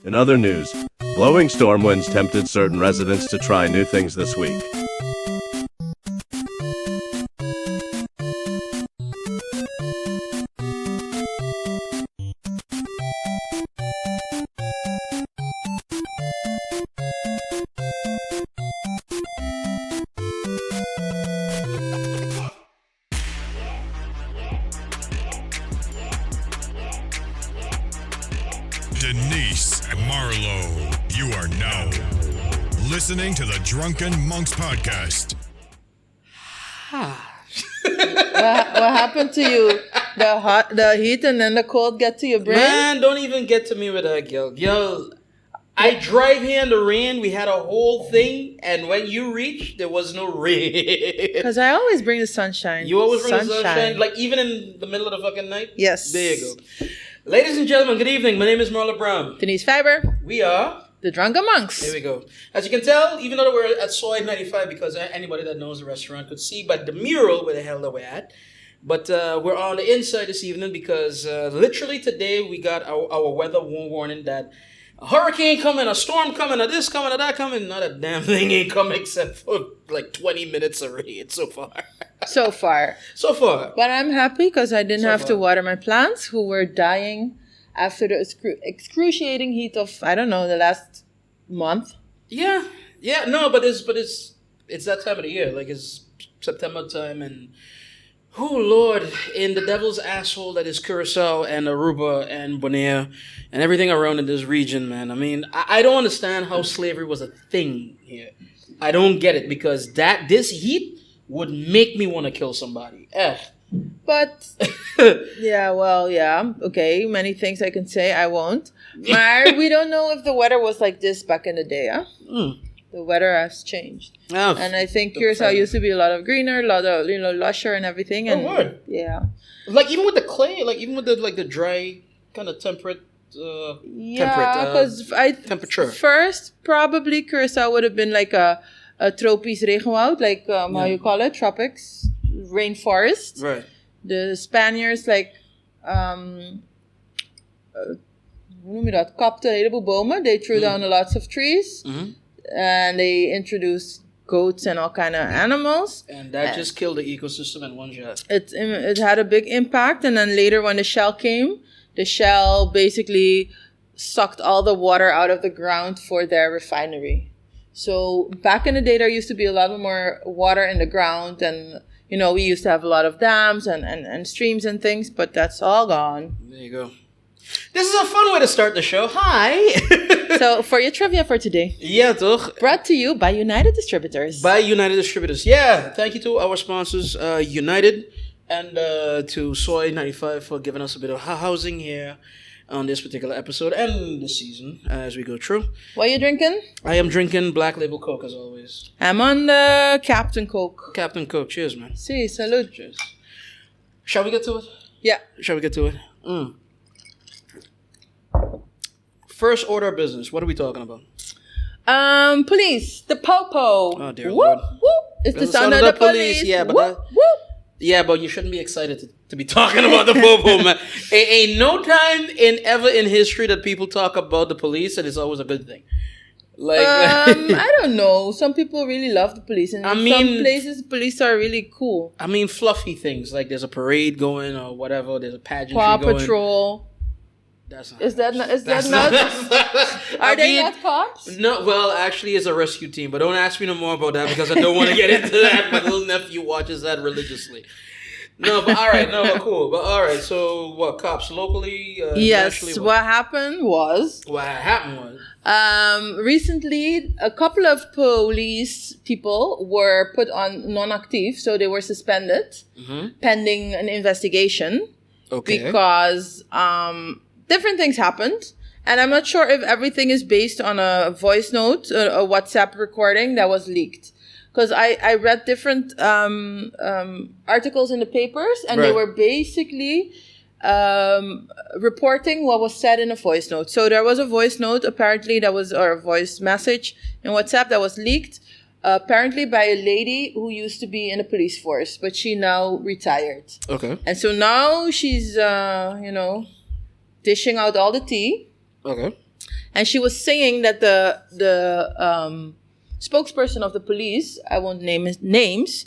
In other news, blowing storm winds tempted certain residents to try new things this week. Denise Marlo, you are now listening to the Drunken Monks podcast. What happened to you? The heat and then the cold get to your brain? Man, don't even get to me with that, girl. Yo, I drive here in the rain. We had a whole thing, and when you reach, there was no rain. Because I always bring the sunshine. You always bring the sunshine, like even in the middle of the fucking night? Yes. There you go. Ladies and gentlemen, good evening. My name is Marlo Brown. Denise Fiber. We are the Drunken Monks. Here we go. As you can tell, even though we're at Soy 95, because anybody that knows the restaurant could see by the mural where the hell that we're at. But we're on the inside this evening because literally today we got our weather warning that a hurricane coming, a storm coming, a this coming, a that coming. Not a damn thing ain't coming except for like 20 minutes of rain so far. So far. But I'm happy because I didn't have to water my plants who were dying after the excruciating heat of, I don't know, the last month. Yeah. No, but it's that time of the year. Like it's September time and oh Lord, in the devil's asshole that is Curacao and Aruba and Bonaire and everything around in this region, man. I mean, I don't understand how slavery was a thing here. I don't get it because this heat would make me want to kill somebody. But, okay, many things I can say, I won't. Maar we don't know if the weather was like this back in the day, huh? The weather has changed. Oh, and I think Curacao used to be a lot of greener, a lot of, lusher and everything. And, word. Yeah. Like even with the clay, like even with the dry, kind of temperate, temperature. First, probably Curacao would have been like a tropisch regenwoud, like how you call it, tropics, rainforest. Right. The Spaniards hoe noem je dat? Kapten een heleboel bomen. They threw down lots of trees. Mm-hmm. And they introduced goats and all kind of animals. And that just killed the ecosystem in one shot. It had a big impact. And then later when the shell came, the shell basically sucked all the water out of the ground for their refinery. So back in the day, there used to be a lot more water in the ground. And, we used to have a lot of dams and streams and things. But that's all gone. There you go. This is a fun way to start the show. Hi. So, for your trivia for today. Yeah, toch? Brought to you by United Distributors. Yeah. Thank you to our sponsors, United, and to Soy 95 for giving us a bit of housing here on this particular episode and this season as we go through. What are you drinking? I am drinking Black Label Coke as always. I'm on the Captain Coke. Captain Coke. Cheers, man. Si, salud. Cheers. Shall we get to it? Yeah. Shall we get to it? First order of business. What are we talking about? Police. The po-po. Oh, dear whoop, Lord. Whoop. It's the sound of the police. Yeah, but whoop, whoop. Yeah, but you shouldn't be excited to be talking about the po-po, man. Ain't no time ever in history that people talk about the police, and it's always a good thing. Like, I don't know. Some people really love the police, and some places the police are really cool. I mean, fluffy things like there's a parade going or whatever. There's a pageantry Paw going. Patrol. That's not. Is that not? Are they not cops? No. Well, actually, it's a rescue team. But don't ask me no more about that because I don't want to get into that. My little nephew watches that religiously. No, but all right. No, but cool. But all right. So, what cops locally? Yes. What happened was. Recently, a couple of police people were put on non-active, so they were suspended pending an investigation. Okay. Because different things happened, and I'm not sure if everything is based on a voice note, a WhatsApp recording that was leaked. Because I read different articles in the papers, and they were basically reporting what was said in a voice note. So there was a voice note, apparently, or a voice message in WhatsApp that was leaked, apparently by a lady who used to be in the police force, but she now retired. Okay. And so now she's, dishing out all the tea. Okay. and she was saying that the spokesperson of the police, I won't name his names,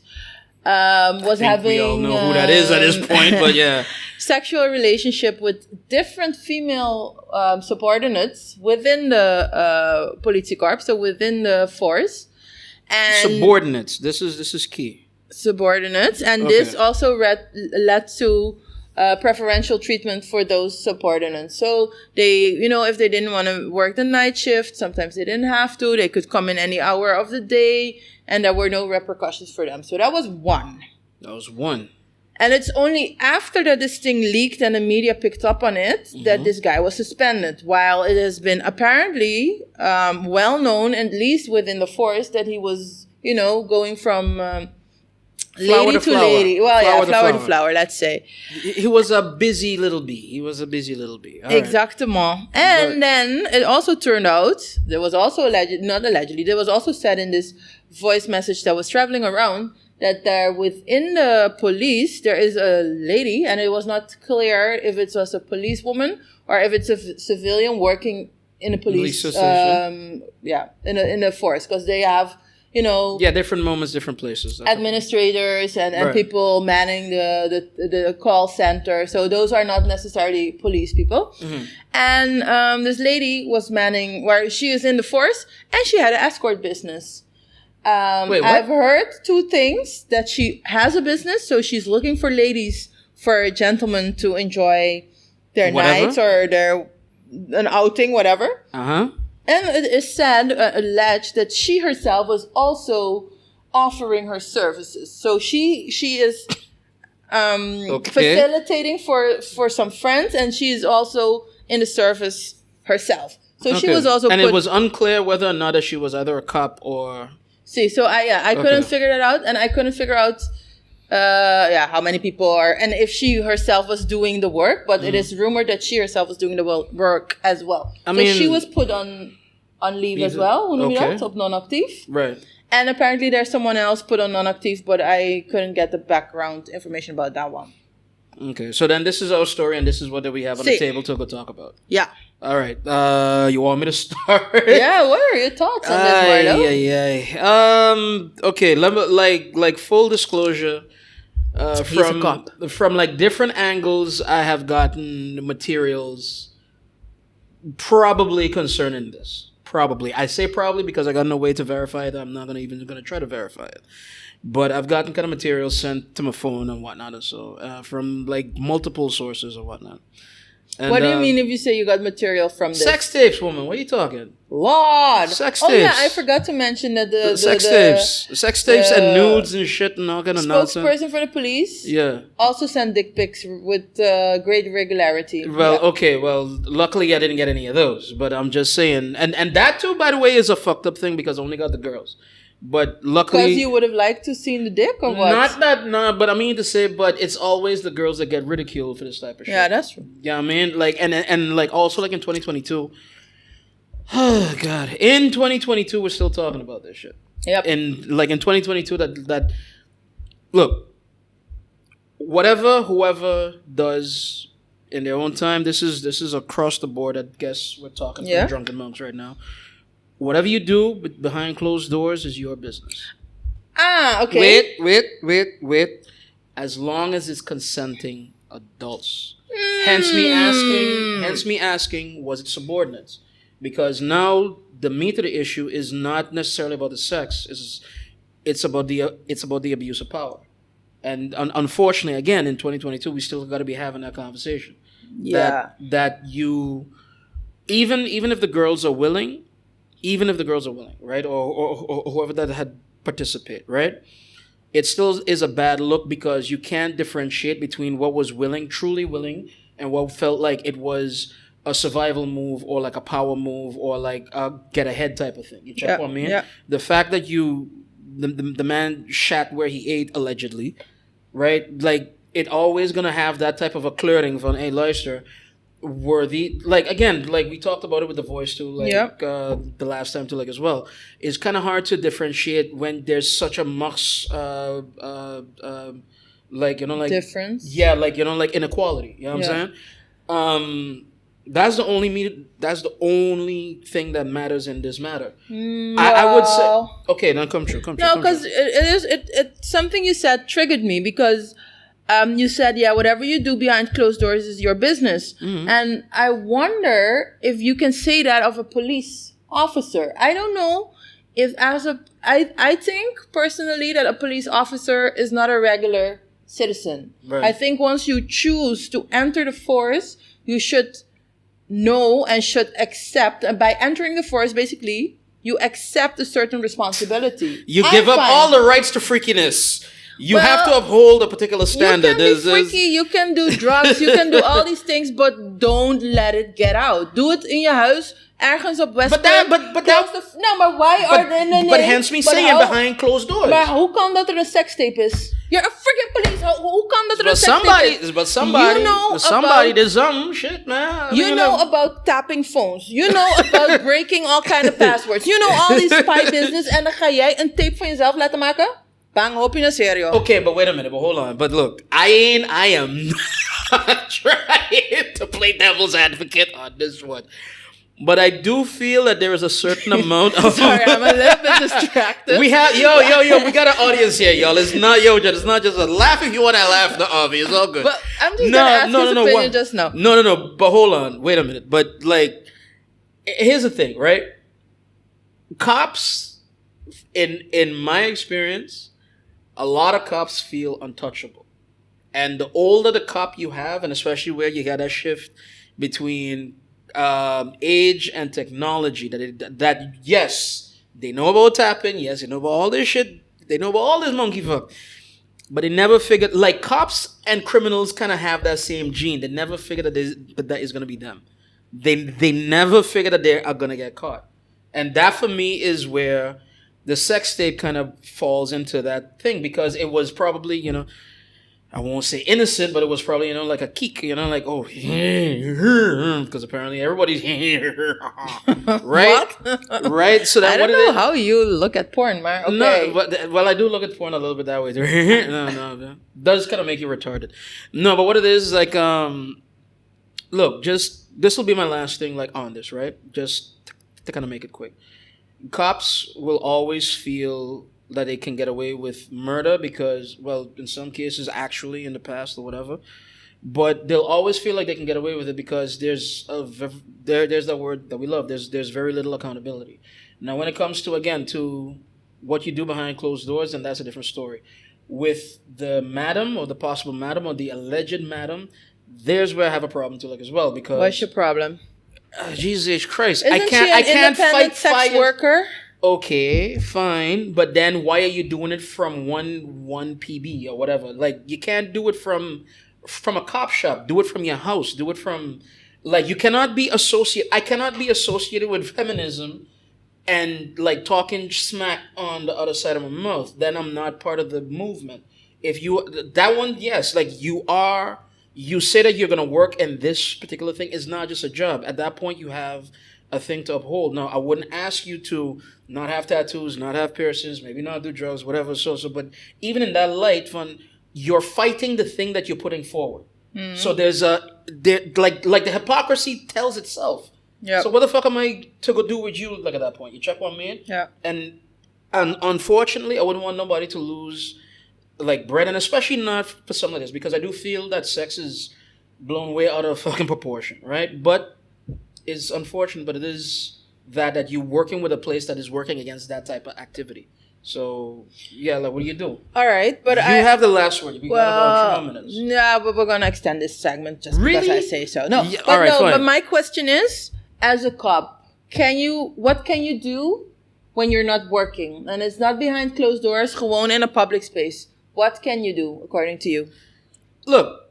was having. We all know who that is at this point, but yeah. Sexual relationship with different female subordinates within the Police Korps, so within the force. And Subordinates. This is key. Subordinates, and this also led to preferential treatment for those subordinates. So they, if they didn't want to work the night shift, sometimes they didn't have to. They could come in any hour of the day, and there were no repercussions for them. So that was one. And it's only after that this thing leaked and the media picked up on it that this guy was suspended. While it has been apparently well known, at least within the force, that he was, going from lady to lady. Well, flower to flower, let's say. He was a busy little bee. All Exactement. Right. And then it also turned out, there was also there was also said in this voice message that was traveling around, that there within the police, there is a lady, and it was not clear if it was a policewoman or if it's a civilian working in a police in a force, because they have, different moments, different places. Administrators and people manning the call center. So those are not necessarily police people. Mm-hmm. And this lady was manning, where she is in the force, and she had an escort business. I've heard two things: that she has a business, so she's looking for ladies, for gentlemen to enjoy their nights or an outing, whatever. And it is said, alleged, that she herself was also offering her services. So she is facilitating for some friends, and she is also in the service herself. So she was also, and it was unclear whether or not that she was either a cop or. So I couldn't figure that out, and I couldn't figure out how many people are, and if she herself was doing the work, but it is rumored that she herself was doing the work as well. I mean, she was put on leave as well, op non-actief. Right. And apparently there's someone else put on non-actief, but I couldn't get the background information about that one. Okay, so then this is our story, and this is what we have on the table to go talk about. Yeah. All right. You want me to start? Yeah. What are your thoughts on this, Marlo? Okay. Let me like full disclosure. From like different angles, I have gotten materials probably concerning this. Probably. I say probably because I got no way to verify it. I'm not gonna try to verify it. But I've gotten kind of materials sent to my phone and whatnot, and so from like multiple sources or whatnot. And, what do you mean if you say you got material from this? Sex tapes, woman. What are you talking? Lord. Sex tapes. Oh yeah, I forgot to mention that the sex tapes and nudes and shit and all kind of nonsense. Spokesperson for the police. Yeah. Also sent dick pics with great regularity. Well, okay. Well, luckily I didn't get any of those, but I'm just saying, and that too, by the way, is a fucked up thing because I only got the girls. But luckily, because you would have liked to seen the dick, or what? But I mean to say, but it's always the girls that get ridiculed for this type of shit. Yeah, that's true. Yeah, I mean, like, and like also like in 2022. Oh God, in 2022 we're still talking about this shit. Yep. And like in 2022, that look, whoever does in their own time. This is across the board. I guess we're talking from Drunken Monks right now. Whatever you do behind closed doors is your business. Ah, okay. Wait. As long as it's consenting adults. Hence me asking, was it subordinates? Because now the meat of the issue is not necessarily about the sex. It's about the abuse of power. And unfortunately, again, in 2022, we still got to be having that conversation. Yeah. That you, even if the girls are willing, right, or whoever that had participate, right, it still is a bad look because you can't differentiate between what was truly willing, and what felt like it was a survival move or like a power move or like a get ahead type of thing. You check what I mean? Yeah. The fact that the man shat where he ate allegedly, right? Like it always gonna have that type of a clearing from a Leicester. Worthy, like again, like we talked about it with the voice too, like the last time too, like as well. It's kind of hard to differentiate when there's such a mux, like like difference. Yeah, like like inequality. You know what I'm saying? That's the only thing that matters in this matter. I would say. Okay, then come true. No, because it's something you said triggered me because you said, yeah, whatever you do behind closed doors is your business. And I wonder if you can say that of a police officer. I don't know if I think personally that a police officer is not a regular citizen. Right. I think once you choose to enter the force, you should know and should accept. And by entering the force, basically, you accept a certain responsibility. You give up all the rights to freakiness. You have to uphold a particular standard. You can be freaky, you can do drugs, you can do all these things, but don't let it get out. Do it in je huis, ergens op West. Maar why are there... But hence me saying behind closed doors. Maar hoe kan dat er een sekstape is? You're a freaking police. Hoe kan dat er een sekstape is? But somebody, there's some shit, man. You know about tapping phones. You know about breaking all kind of passwords. You know all these spy business. En dan ga jij een tape van jezelf laten maken? Bang, hoop je serio. Okay, but wait a minute, but hold on. But look, I am not trying to play devil's advocate on this one. But I do feel that there is a certain amount of... Sorry, I'm a little bit distracted. We have... Yo, we got an audience here, y'all. It's not, it's not just a laugh if you want to laugh, the obvious. It's all good. But I'm just going to ask his opinion just now. No. But hold on. Wait a minute. But, like, here's the thing, right? Cops, in my experience, a lot of cops feel untouchable. And the older the cop you have, and especially where you got that shift between... age and technology that yes, they know about tapping, yes, they know about all this shit, they know about all this monkey fuck, but they never figured, like cops and criminals kind of have that same gene. They never figured that is going to be them. They never figured that they are going to get caught. And that for me is where the sex tape kind of falls into that thing, because it was probably, I won't say innocent, but it was probably, like a kick, like, oh, because apparently everybody's, right? What? Right? So that I don't know how you look at porn, man. Okay. No, but I do look at porn a little bit that way. No. Does kind of make you retarded. No, but what it is, like, look, this will be my last thing, like, on this, right? Just to kind of make it quick. Cops will always feel that they can get away with murder because, well, in some cases, actually, in the past or whatever. But they'll always feel like they can get away with it because there's the word that we love. There's very little accountability. Now, when it comes to what you do behind closed doors, then that's a different story. With the madam or the possible madam or the alleged madam, there's where I have a problem too, like as well. Because what's your problem? Jesus Christ! Isn't she an independent sex worker? Okay, fine, but then why are you doing it from one PB or whatever? Like, you can't do it from a cop shop. Do it from your house. Do it from, like, you cannot be I cannot be associated with feminism and, like, talking smack on the other side of my mouth. Then I'm not part of the movement. That one, yes, like, you say that you're going to work and this particular thing is not just a job. At that point, you have a thing to uphold. Now, I wouldn't ask you to not have tattoos, not have piercings, maybe not do drugs, whatever. So, but even in that light, you're fighting the thing that you're putting forward. Mm-hmm. So like the hypocrisy tells itself. Yeah. So what the fuck am I to go do with you? Like at that point, you check one man. Yeah. And unfortunately, I wouldn't want nobody to lose like bread, and especially not for something like this, because I do feel that sex is blown way out of fucking proportion, right? But it's unfortunate, but it is that you're working with a place that is working against that type of activity. So, yeah, like, what do you do? All right, but you have the last word. We got about 2 minutes. Yeah, but we're going to extend this segment just because I say so. No, yeah, all right, fine. But my question is, as a cop, what can you do when you're not working? And it's not behind closed doors, gewoon in a public space. What can you do, according to you? Look,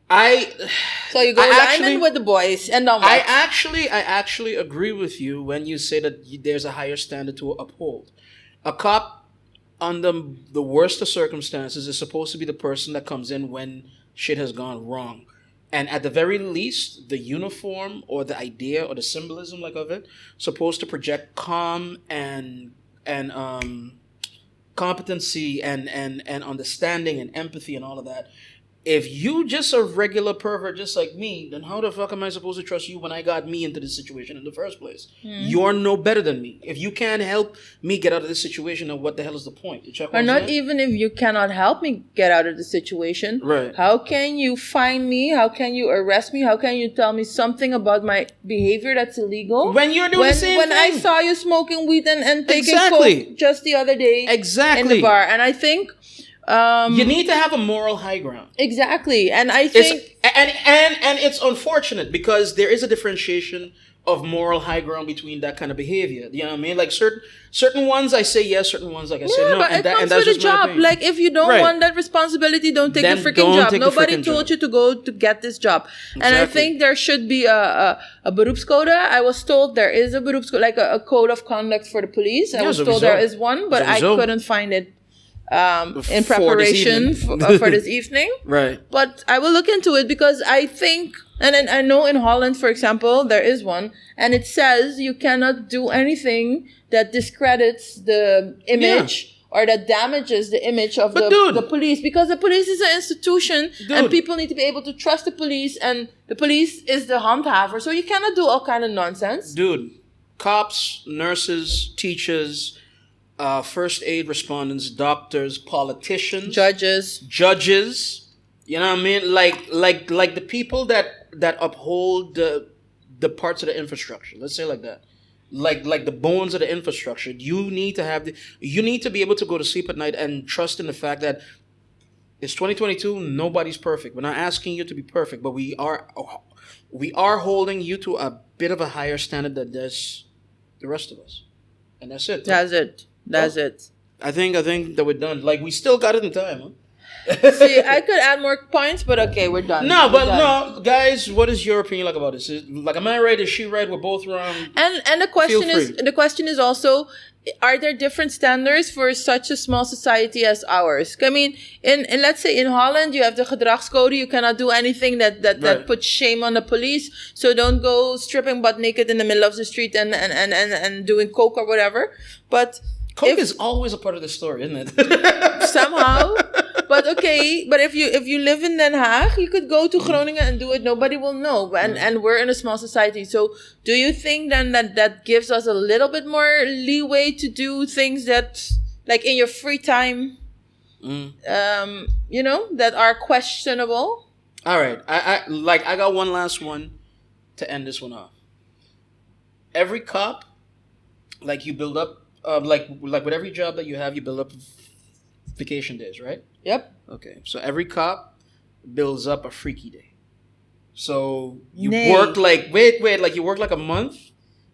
So you go lineman with the boys, and then what? I actually agree with you when you say that there's a higher standard to uphold. A cop, under the worst of circumstances, is supposed to be the person that comes in when shit has gone wrong. And at the very least, the uniform or the idea or the symbolism like of it, supposed to project calm and competency and understanding and empathy and all of that. if you just a regular pervert just like me, then how the fuck am I supposed to trust you when I got me into this situation in the first place? You're no better than me. If you can't help me get out of this situation, then what the hell is the point? Or not even if you cannot help me get out of the situation. Right. How can you find me? How can you arrest me? How can you tell me something about my behavior that's illegal? When you're doing the same when thing. I saw you smoking weed and taking Exactly. coke just the other day Exactly. in the bar. And I think... you need to have a moral high ground. Exactly. And I think... And it's unfortunate because there is a differentiation of moral high ground between that kind of behavior. You know what I mean? Like certain ones I say yes, certain ones like I say no. But And it comes that's with a just my job. opinion. Like if you don't want that responsibility, don't take Then the freaking don't job. take the Nobody freaking told job. you to go to get this job. And I think there should be a beroepscode. I was told there is a beroepscode, like a code of conduct for the police. I was told there is one, but I couldn't find it in preparation for this evening. Right. But I will look into it because I think, and I know in Holland, for example, there is one, and it says you cannot do anything that discredits the image or that damages the image of the police, because the police is an institution and people need to be able to trust the police, and the police is the handhaver. So you cannot do all kind of nonsense. Dude, cops, nurses, teachers, first aid respondents, doctors, politicians, judges, you know what I mean? Like the people that uphold the parts of the infrastructure. Let's say like that. Like the bones of the infrastructure. You need to be able to go to sleep at night and trust in the fact that it's 2022, nobody's perfect. We're not asking you to be perfect, but we are holding you to a bit of a higher standard than there's the rest of us. And that's it. That's it. I think that we're done. Like, we still got it in time, huh? See, I could add more points, but okay, we're done. No, guys, what is your opinion like about this? Like, am I right? Is she right? We're both wrong. And the question is also, are there different standards for such a small society as ours? I mean, in let's say in Holland, you have the gedragscode. You cannot do anything that puts shame on the police. So don't go stripping butt naked in the middle of the street and doing coke or whatever. But coke is always a part of the story, isn't it? Somehow. But okay, but if you live in Den Haag, you could go to Groningen and do it. Nobody will know. And we're in a small society. So do you think then that gives us a little bit more leeway to do things that, like in your free time, that are questionable? All right. I got one last one to end this one off. Every cop, like you build up, like with every job that you have, you build up vacation days, right? Yep. Okay. So every cop builds up a freaky day. So you work you work like a month,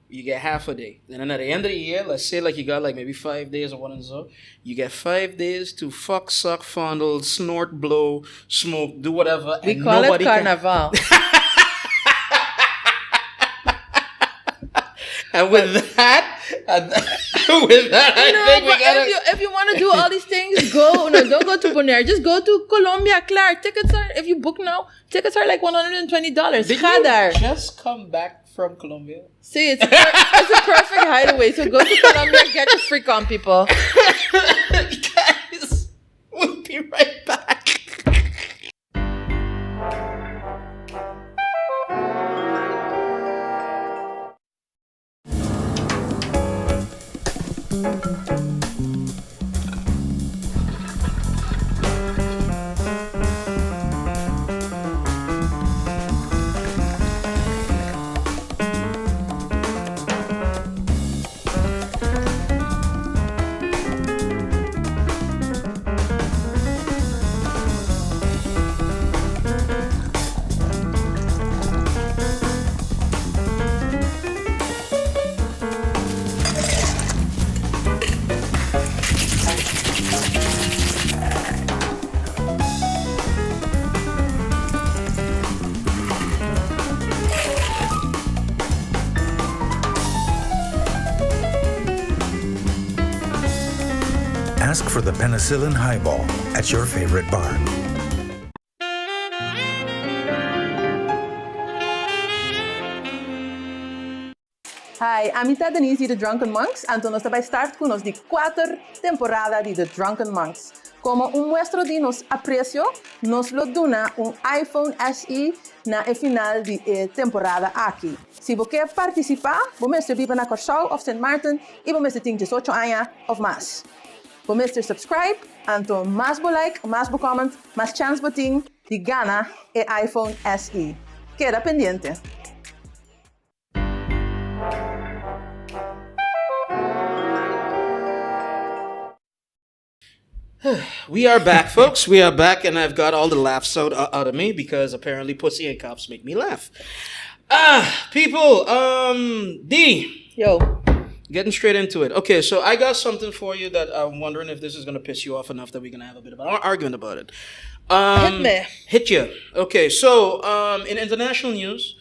you get half a day. And then at the end of the year, let's say like you got like maybe 5 days or one and so, you get 5 days to fuck, suck, fondle, snort, blow, smoke, do whatever. We call it carnaval. And with that, if you want to do all these things, don't go to Bonaire. Just go to Colombia. Klaar. Tickets are, if you book now, tickets are like $120. Did Ga you daar. just come back from Colombia? See, it's a perfect hideaway. So go to Colombia, get your freak on, people. Guys, we'll be right back. Ask for the penicillin highball at your favorite bar. Hi, amita Denise de Drunken Monks. Anton está bij start con ons die 4 temporada de Drunken Monks. Como muestra de nos aprecio, nos lo dona iPhone SE na final de temporada aqui. Se você quer participar, você vive na Curacao of St. Martin e você tem 18 anos ou mais. Você subscribe, então mais like, mais comment, mais chance de ganhar o iPhone SE. Queda pendiente. We are back, folks. We are back, and I've got all the laughs out of me because apparently pussy and cops make me laugh. People, D. Yo. Getting straight into it. Okay, so I got something for you that I'm wondering if this is going to piss you off enough that we're going to have a bit of an argument about it. Hit me. Hit you. Okay, so in international news,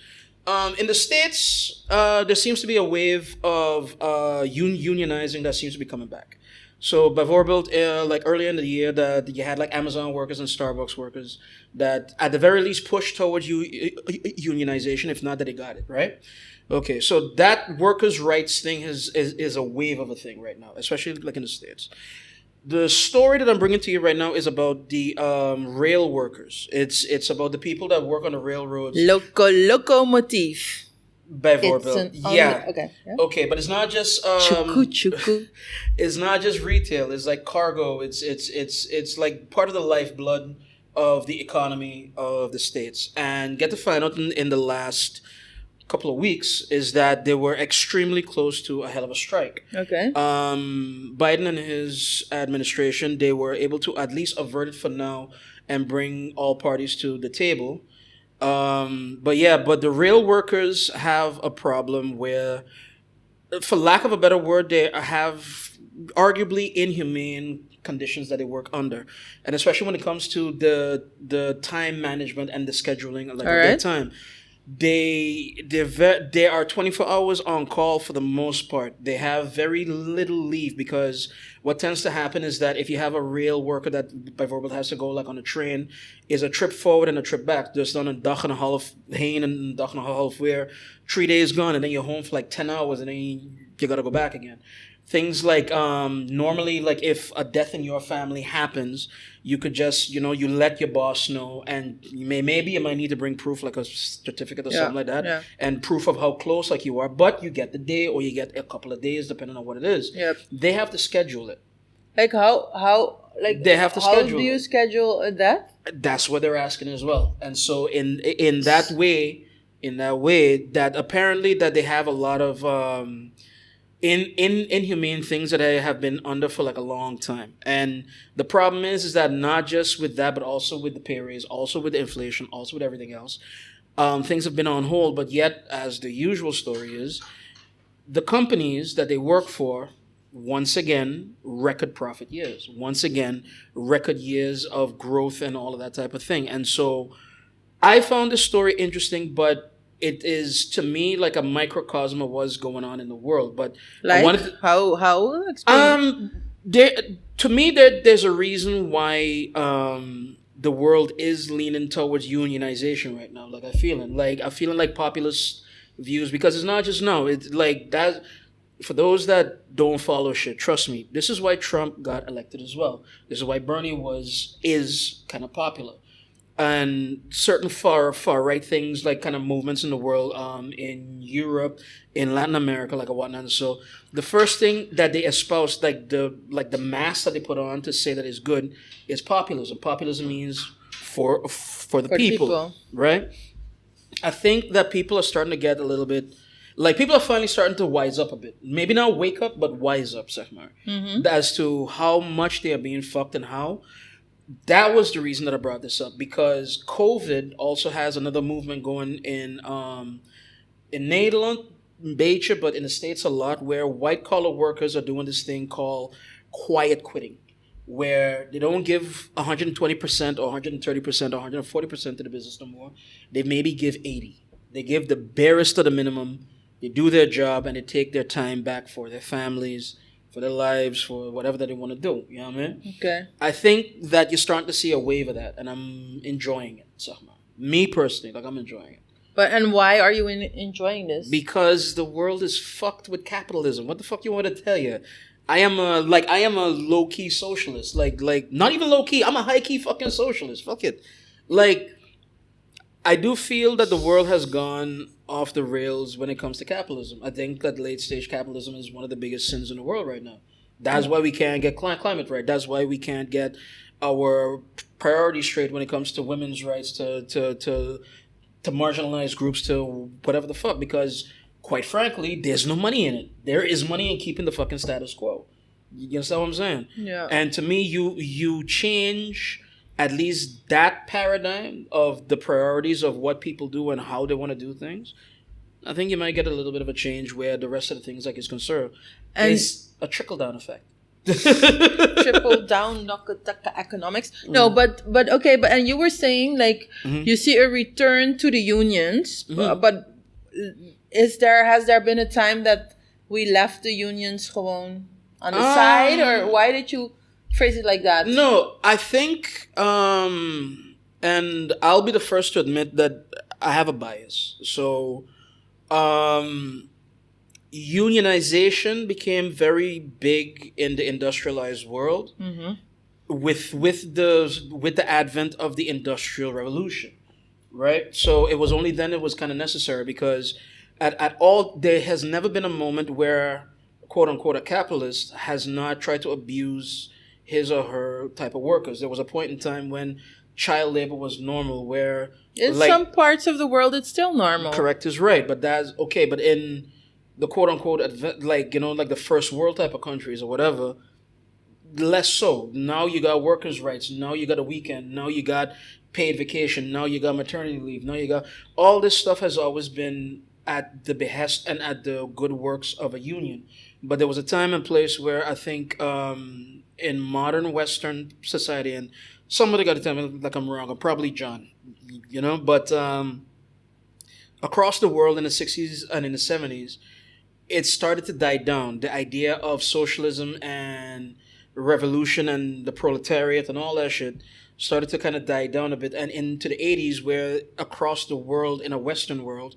in the States, there seems to be a wave of unionizing that seems to be coming back. So bijvoorbeeld, like earlier in the year, that you had like Amazon workers and Starbucks workers that at the very least pushed towards unionization, if not that they got it, right? Okay, so that workers' rights thing is a wave of a thing right now, especially like in the States. The story that I'm bringing to you right now is about the rail workers. It's about the people that work on the railroads. Locomotive. Bijvoorbeeld. Yeah. Okay. Yeah. Okay, but it's not just Chuku. it's not just retail. It's like cargo. It's like part of the lifeblood of the economy of the States. And get to find out in the last couple of weeks is that they were extremely close to a hell of a strike. Okay. Biden and his administration, they were able to at least avert it for now and bring all parties to the table. But the rail workers have a problem where, for lack of a better word, they have arguably inhumane conditions that they work under, and especially when it comes to the time management and the scheduling of their time. They are 24 hours on call for the most part. They have very little leave because what tends to happen is that if you have a rail worker that by verbal has to go like on a train, is a trip forward and a trip back. There's done a dag and a half heen and a dag and a half where 3 days gone and then you're home for like 10 hours and then you gotta go back again. Things like normally, like if a death in your family happens, you could just you let your boss know, and maybe you might need to bring proof like a certificate or something like that, and proof of how close like you are. But you get the day or you get a couple of days depending on what it is. Yep. They have to schedule it. Like how like they have to how schedule. How do you schedule that? That's what they're asking as well. And so in that way, that apparently that they have a lot of inhumane things that I have been under for like a long time. And the problem is that not just with that, but also with the pay raise, also with the inflation, also with everything else, things have been on hold. But yet, as the usual story is, the companies that they work for, once again, record profit years. Once again, record years of growth and all of that type of thing. And so I found this story interesting, but it is to me like a microcosm of what's going on in the world. But like I wanted to, how to me there's a reason why the world is leaning towards unionization right now. Like I feeling like populist views, because it's not just now. It's like that. For those that don't follow shit, trust me, this is why Trump got elected as well. This is why Bernie is kind of popular. And certain far right things, like kind of movements in the world, in Europe, in Latin America, like a whatnot. So the first thing that they espouse, like the mask that they put on to say that is good, is populism. Populism means for the people, right? I think that people are starting to get a little bit, like people are finally starting to wise up a bit. Maybe not wake up, but wise up, Sechmar, as to how much they are being fucked and how. That was the reason that I brought this up, because COVID also has another movement going in Nederland, beetje, but in the States a lot, where white collar workers are doing this thing called quiet quitting, where they don't give 120% or 130% or 140% to the business no more. They maybe give 80. They give the barest of the minimum. They do their job and they take their time back for their families, for their lives, for whatever that they want to do. You know what I mean? Okay. I think that you're starting to see a wave of that, and I'm enjoying it. So, me personally, like I'm enjoying it. And why are you enjoying this? Because the world is fucked with capitalism. What the fuck you want to tell you? I am a low key socialist. Like not even low key. I'm a high key fucking socialist. Fuck it. Like, I do feel that the world has gone off the rails when it comes to capitalism. I think that late stage capitalism is one of the biggest sins in the world right now. That's why we can't get climate right. That's why we can't get our priorities straight when it comes to women's rights, to marginalized groups, to whatever the fuck. Because, quite frankly, there's no money in it. There is money in keeping the fucking status quo. You understand what I'm saying? Yeah. And to me, you change at least that paradigm of the priorities of what people do and how they want to do things. I think you might get a little bit of a change where the rest of the things like is concerned. And it's a trickle-down effect. Trickle down economics. No, but okay, and you were saying like you see a return to the unions, but has there been a time that we left the unions gewoon on the side, or why did you phrase it like that? No, I think, and I'll be the first to admit that I have a bias. So, unionization became very big in the industrialized world with the advent of the Industrial Revolution, right? So it was only then it was kind of necessary, because at all there has never been a moment where, quote unquote, a capitalist has not tried to abuse his or her type of workers. There was a point in time when child labor was normal, where in some parts of the world it's still normal. Correct is right, but that's okay. But in the quote unquote like the first world type of countries or whatever, less so. Now you got workers' rights. Now you got a weekend. Now you got paid vacation. Now you got maternity leave. Now you got all this stuff has always been at the behest and at the good works of a union. But there was a time and place where I think in modern Western society, and somebody got to tell me like I'm wrong, I'm probably John, but across the world in the 60s and in the 70s, it started to die down. The idea of socialism and revolution and the proletariat and all that shit started to kind of die down a bit. And into the 80s, where across the world, in a Western world,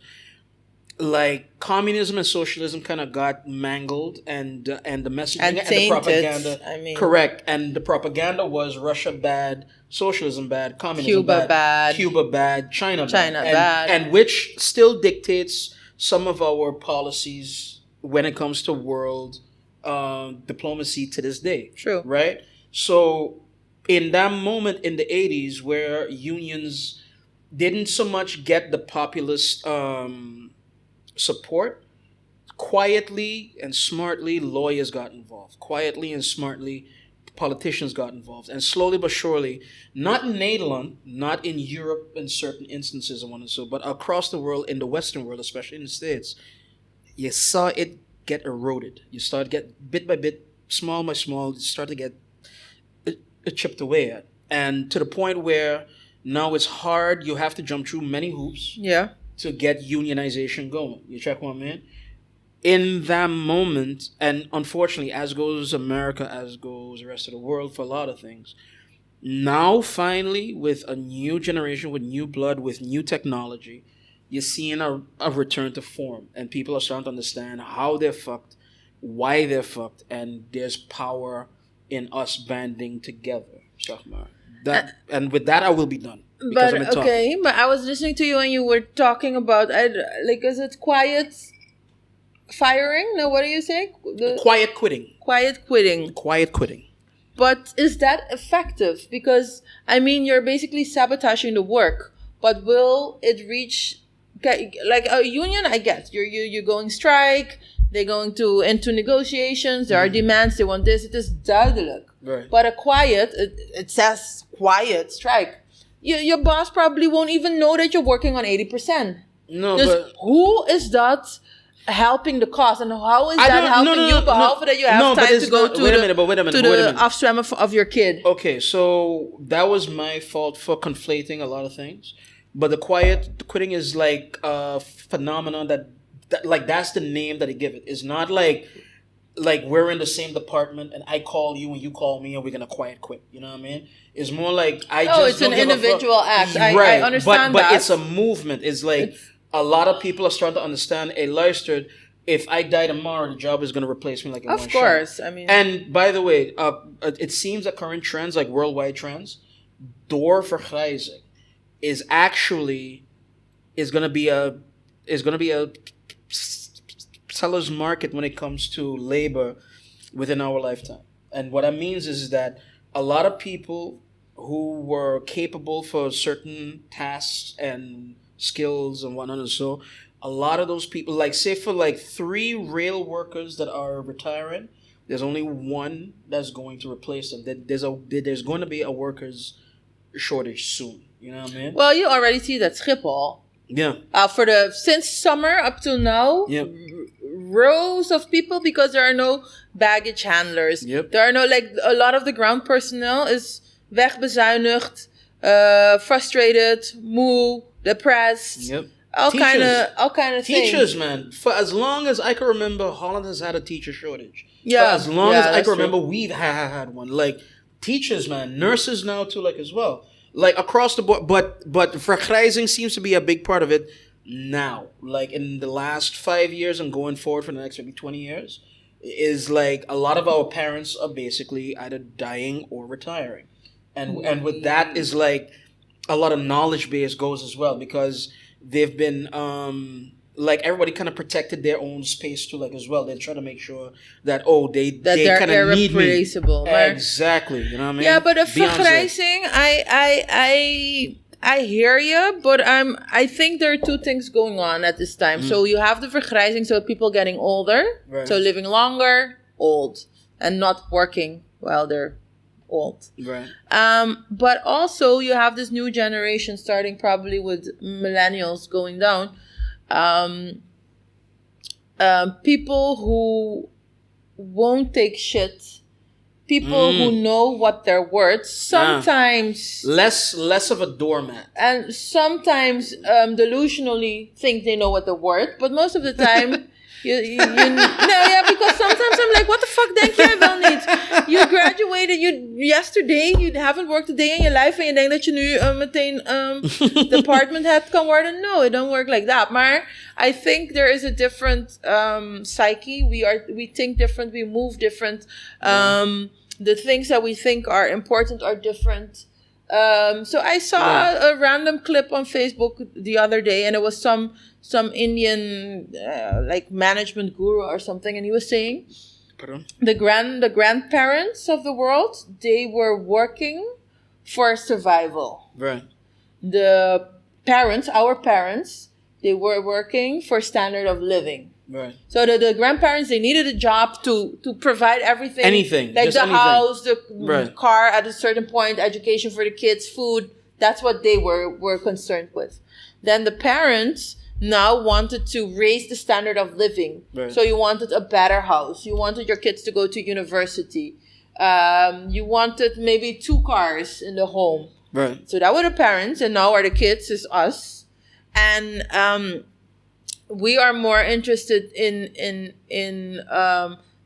like communism and socialism kind of got mangled, and the messaging and the propaganda. Correct. And the propaganda was Russia bad, socialism bad, communism bad, Cuba bad, China bad. And which still dictates some of our policies when it comes to world diplomacy to this day. True. Right? So in that moment in the 80s, where unions didn't so much get the populist support, quietly and smartly lawyers got involved. Quietly and smartly politicians got involved. And slowly but surely, not in Netherlands, not in Europe in certain instances and so, but across the world, in the Western world, especially in the States, you saw it get eroded. You started to get bit by bit, small by small, it started to get chipped away at. And to the point where now it's hard, you have to jump through many hoops. Yeah. To get unionization going. You check what I mean? In that moment, and unfortunately, as goes America, as goes the rest of the world for a lot of things, now finally, with a new generation, with new blood, with new technology, you're seeing a return to form. And people are starting to understand how they're fucked, why they're fucked, and there's power in us banding together. And with that, I will be done. But okay, but I was listening to you and you were talking about is it quiet firing? No, what do you say? Quiet quitting. Quiet quitting. Quiet quitting. But is that effective? Because you're basically sabotaging the work. But will it reach like a union? I guess you're going strike. They're going into negotiations. There are demands. They want this. It is duidelijk. Right. But a quiet, it says quiet strike. Your boss probably won't even know that you're working on 80%. No, but who is that helping the cause, and how is that helping you? But that you have time to go to the offswam of your kid. Okay, so that was my fault for conflating a lot of things. But the quitting is like a phenomenon that that's the name that they give it. It's not like we're in the same department and I call you and you call me and we're gonna quiet quit. You know what I mean? It's more like it's an individual act. Right. I understand but that. It's a movement. It's like a lot of people are starting to understand, hey, luister, if I die tomorrow, the job is going to replace me like in one shot. Of course, I mean. And by the way, it seems that current trends, like worldwide trends, doorvergrijzing is going to be a seller's market when it comes to labor within our lifetime. And what that means is that a lot of people who were capable for certain tasks and skills and whatnot, and so a lot of those people, like say for like 3 rail workers that are retiring, there's only one that's going to replace them. There's going to be a workers shortage soon. You know what I mean? Well, you already see that Schiphol. Yeah. Since summer up till now, Yep. rows of people, because there are no baggage handlers. Yep. There are no, like, a lot of the ground personnel is wegbezuinigd, frustrated, moe, depressed. Yep. All kind of Teachers, things. man. For as long as I can remember, Holland has had a teacher shortage. Yeah. For as long as I that's can remember, true. we've had one. Like teachers, man, nurses now too, like as well. Like across the board, but vergrijzing seems to be a big part of it now. Like in the last 5 years and going forward for the next maybe 20 years, is like a lot of our parents are basically either dying or retiring, and with that is like a lot of knowledge base goes as well, because they've been like everybody kind of protected their own space too, like as well. They try to make sure that they they're kind of need me. irreplaceable. Maar- Exactly, you know what I mean? Yeah, but a Beyonce. vergrijzing, I hear you, but I think there are 2 things going on at this time. So you have the vergrijzing, so people getting older, Right. so living longer, old, and not working while they're old. Right. But also you have this new generation starting probably with millennials going down. People who won't take shit. People who know what they're worth. Sometimes Less of a doormat. and sometimes delusionally think they know what they're worth, but most of the time because sometimes I'm like, what the fuck denk jij wel niet? You graduated yesterday, you haven't worked a day in your life en je denkt dat je nu meteen department head kan worden. No, it don't work like that. Maar I think there is a different psyche. We think different, we move different. The things that we think are important are different. So I saw a random clip on Facebook the other day, and it was some Indian like management guru or something, and he was saying the grandparents of the world, they were working for survival. Right. The parents, our parents, they were working for standard of living. Right. So the grandparents, they needed a job to provide everything. Anything. Like just the anything. house, the Right. car at a certain point, education for the kids, food. That's what they were concerned with. Then the parents now wanted to raise the standard of living. Right. So you wanted a better house. You wanted your kids to go to university. You wanted maybe 2 cars in the home. Right. So that were the parents, and now are the kids, is us. And we are more interested in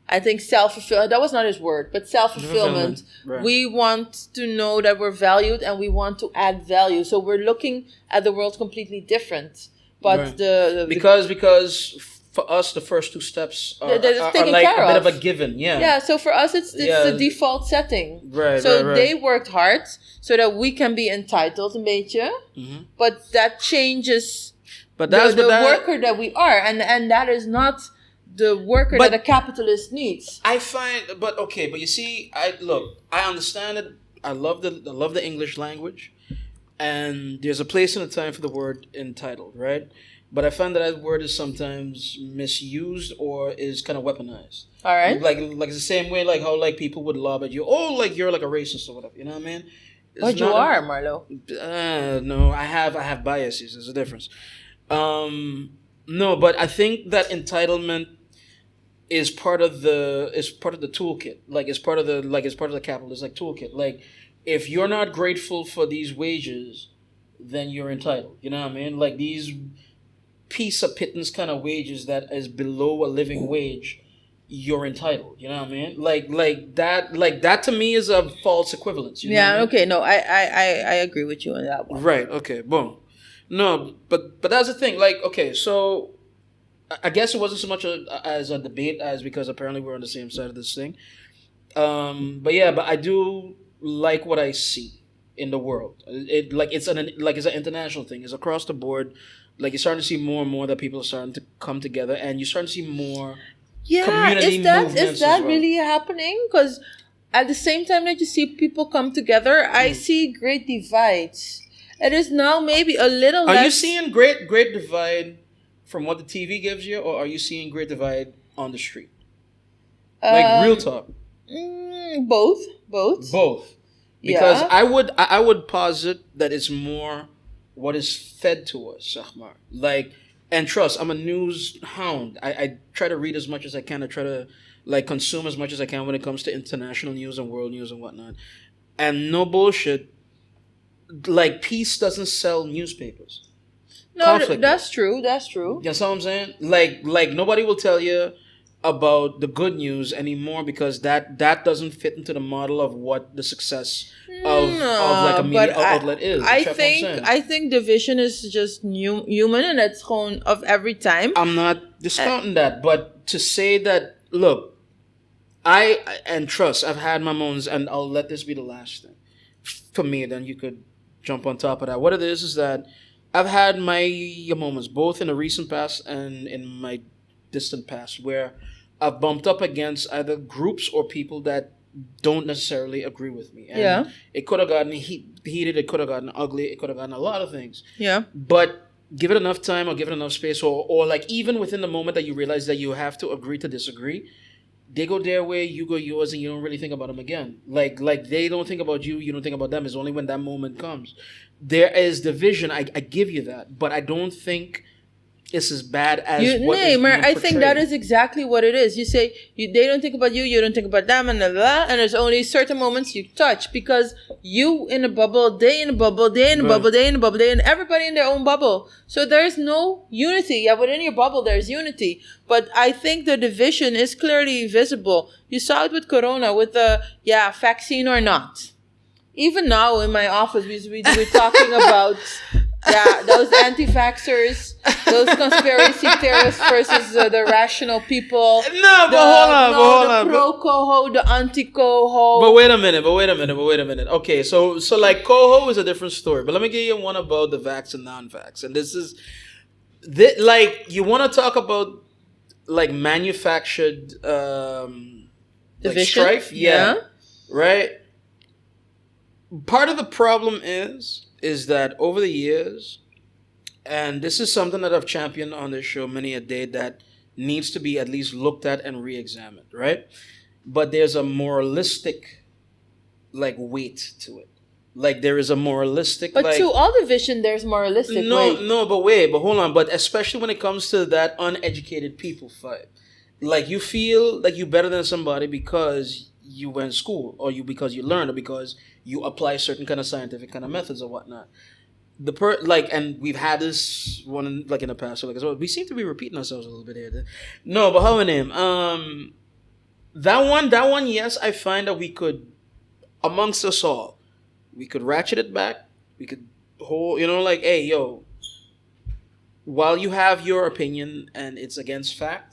I think self-fulfillment. That was not his word, but self-fulfillment. Right. We want to know that we're valued and we want to add value. So we're looking at the world completely different. But Right. because for us the first 2 steps are taken like care a bit of. of a given. Yeah. yeah, so for us it's Yeah. the default setting. Right. So right. they worked hard so that we can be entitled een beetje. But that changes But that's the what that, worker that we are, and that is not the worker But- that a capitalist needs. I find, but you see, I understand it. I love the English language, and there's a place and a time for the word entitled, right? But I find that word is sometimes misused or is kind of weaponized. All right. Like it's the same way like how like people would lob at you. Oh, like you're like a racist or whatever. You know what I mean? It's But you not are, Marlo. no, I have biases. There's a difference. No, but I think that entitlement is part of the toolkit. Like it's part of the capitalist like toolkit. Like if you're not grateful for these wages, then you're entitled. You know what I mean? Like these piece of pittance kind of wages that is below a living wage, you're entitled. You know what I mean? Like that to me is a false equivalence. You know what I Yeah. mean? Okay. No, I agree with you on that one. Right. Okay. Boom. No, but that's the thing. Like, okay, so I guess it wasn't so much as a debate as because apparently we're on the same side of this thing. But yeah, but I do like what I see in the world. It's an international thing. It's across the board. Like you're starting to see more and more that people are starting to come together, and you're starting to see more community movements is that as well. really happening? Because at the same time that you see people come together, I see great divides. It is now maybe a little Are less... you seeing great divide from what the TV gives you, or are you seeing great divide on the street? Like real talk. Both. Both. Because I would posit that it's more what is fed to us, Shahmar. Like, and trust, I'm a news hound. I try to read as much as I can. I try to like consume as much as I can when it comes to international news and world news and whatnot. And no bullshit, like peace doesn't sell newspapers. No, that's true. That's true. You know what I'm saying? Like nobody will tell you about the good news anymore because that doesn't fit into the model of what the success of like a media outlet is. I think division is just human and it's gewoon of every time. I'm not discounting that, but to say that, look, and trust, I've had my moments, and I'll let this be the last thing for me. Then you could jump on top of that. What it is that I've had my moments, both in the recent past and in my distant past, where I've bumped up against either groups or people that don't necessarily agree with me. And it could have gotten heated, it could have gotten ugly, it could have gotten a lot of things. Yeah. But give it enough time or give it enough space, or like even within the moment that you realize that you have to agree to disagree, they go their way, you go yours, and you don't really think about them again. Like they don't think about you, you don't think about them. It's only when that moment comes. There is division, I give you that, but I don't think it's as bad as what is being I think that is exactly what it is. You say they don't think about you, you don't think about them, and blah, blah, and there's only certain moments you touch because you in a bubble, they in a bubble, they in a bubble, they in a bubble, they and everybody in their own bubble. So there's no unity. Yeah, within your bubble there's unity, but I think the division is clearly visible. You saw it with Corona, with the vaccine or not. Even now in my office, we're talking about those anti-vaxxers, those conspiracy theorists versus the rational people. No, but hold on. The pro-coho, the anti-coho. But wait a minute. Okay, so like coho is a different story. But let me give you one about the vax and non-vax. And this is, like, you want to talk about like manufactured like strife? Yeah. Right? Part of the problem is that over the years, and this is something that I've championed on this show many a day, that needs to be at least looked at and re-examined, right? But there's a moralistic like weight to it. Like there is a moralistic But to all division there's moralistic weight. But hold on. But especially when it comes to that uneducated people fight. Like you feel like you're better than somebody because you went to school, or because you learned, or because you apply certain kind of scientific kind of methods or whatnot. And we've had this one in the past. So as well, we seem to be repeating ourselves a little bit here. No, but how name? That one. Yes, I find that we could, amongst us all, we could ratchet it back. We could hold, like, hey, yo. While you have your opinion and it's against fact,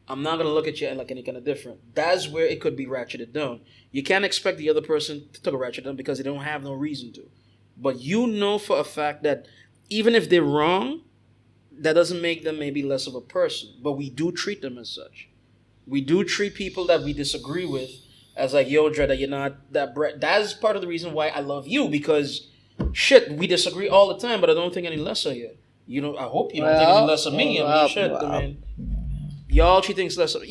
I'm not going to look at you like any kind of different. That's where it could be ratcheted down. You can't expect the other person to ratchet down because they don't have no reason to. But you know for a fact that even if they're wrong, that doesn't make them maybe less of a person. But we do treat them as such. We do treat people that we disagree with as like, yo, Dredda, you're not that bread. That's part of the reason why I love you, because shit, we disagree all the time, but I don't think any less of you. I hope you don't think any less of me. I mean, y'all, she thinks less of me.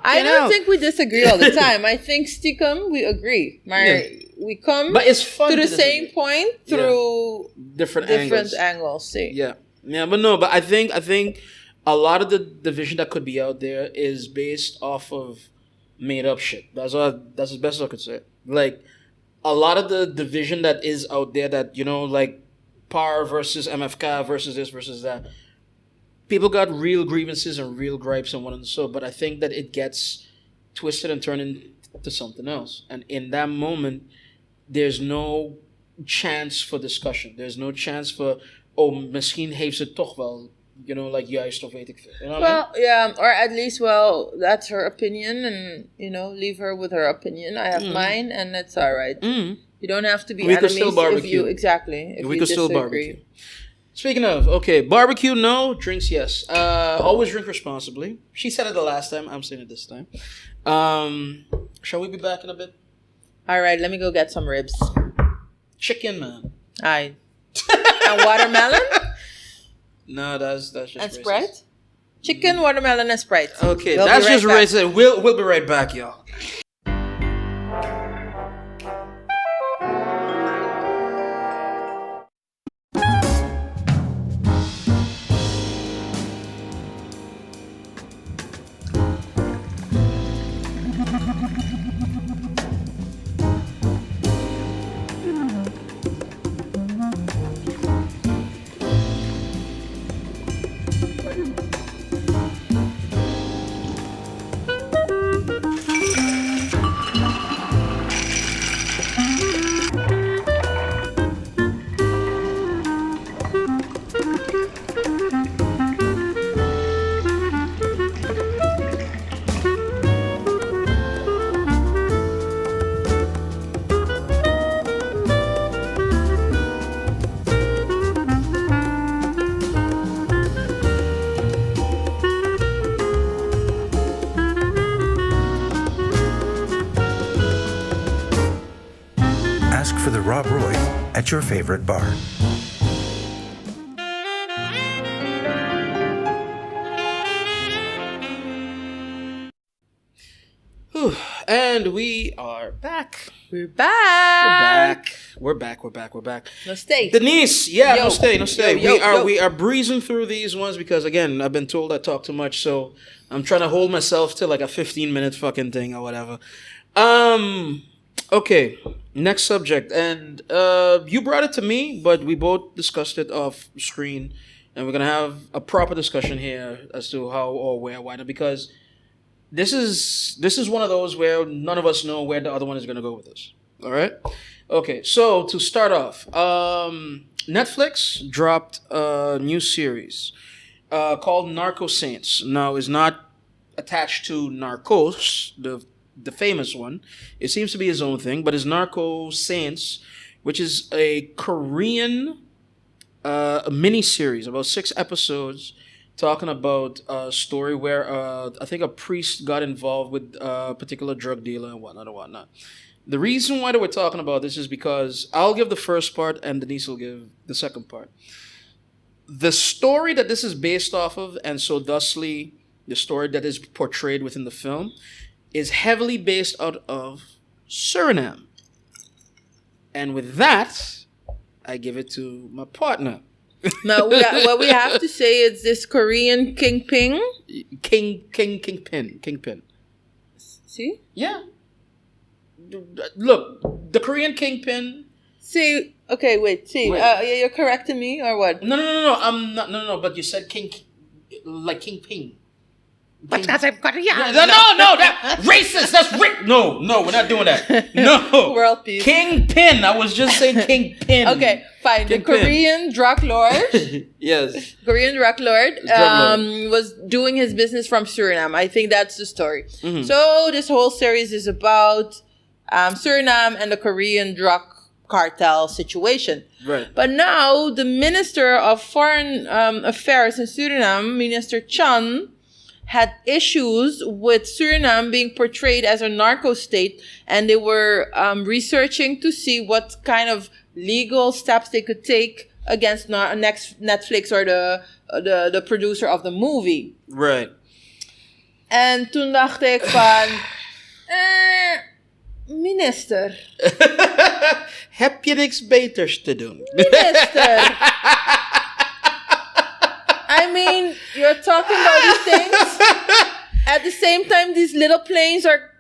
I don't think we disagree all the time. I think Stickum, we agree. We come but it's fun to the same point through different angles. See. Yeah. But I think a lot of the division that could be out there is based off of made up shit. That's as best as I could say. Like a lot of the division that is out there, that like PAR versus MFK versus this versus that. People got real grievances and real gripes and one and so, but I think that it gets twisted and turned into something else. And in that moment, there's no chance for discussion. There's no chance for, misschien heeft ze toch wel, like juist of weet ik veel. You know what I mean? Yeah, or at least, that's her opinion, and leave her with her opinion. I have mine, and it's all right. You don't have to be We could enemies still barbecue. If We you could still disagree. barbecue. Speaking of, okay, barbecue, no. Drinks, yes. Always drink responsibly. She said it the last time. I'm saying it this time. Shall we be back in a bit? All right, let me go get some ribs. Chicken, man. Aye. And watermelon? No, that's just And racist. Sprite? Chicken, watermelon, and Sprite. Okay, We'll that's be right just back. racist. We'll be right back, y'all. Ask for the Rob Roy at your favorite bar. Whew. And we are back. We're back. We're back. No stay. Denise, yeah, Yo. no stay. Yo. We are breezing through these ones because again, I've been told I talk too much, so I'm trying to hold myself to like a 15-minute fucking thing or whatever. Okay, next subject, and you brought it to me, but we both discussed it off screen, and we're gonna have a proper discussion here as to how or where, why not, because this is one of those where none of us know where the other one is gonna go with this. All right. Okay, so to start off, Netflix dropped a new series called Narco Saints. Now, it's not attached to Narcos, the famous one. It seems to be his own thing, but it's Narco Saints, which is a Korean mini-series, about 6 episodes, talking about a story where I think a priest got involved with a particular drug dealer and whatnot. The reason why that we're talking about this is because I'll give the first part and Denise will give the second part. The story that this is based off of, and so thusly the story that is portrayed within the film, is heavily based out of Suriname. And with that, I give it to my partner. Now, what we have to say is this Korean kingpin. Kingpin. See? Yeah. Look, the Korean kingpin. See, okay, wait, see. Wait. You're correcting me or what? No. I'm not. No. But you said like kingpin. But that's Korea. No. That racist. That's No, we're not doing that. No. World peace. Kingpin. I was just saying kingpin. Okay, fine. The Kingpin. Korean drug lord. Yes. Korean drug lord, Drug lord. was doing his business from Suriname. I think that's the story. Mm-hmm. So this whole series is about Suriname and the Korean drug cartel situation. Right. But now the Minister of Foreign Affairs in Suriname, Minister Chan, had issues with Suriname being portrayed as a narco state, and they were researching to see what kind of legal steps they could take against Netflix or the producer of the movie. Right. En toen dacht ik van, minister. Heb je niks beters te doen? Minister. I mean, you're talking about these things. At the same time, these little planes are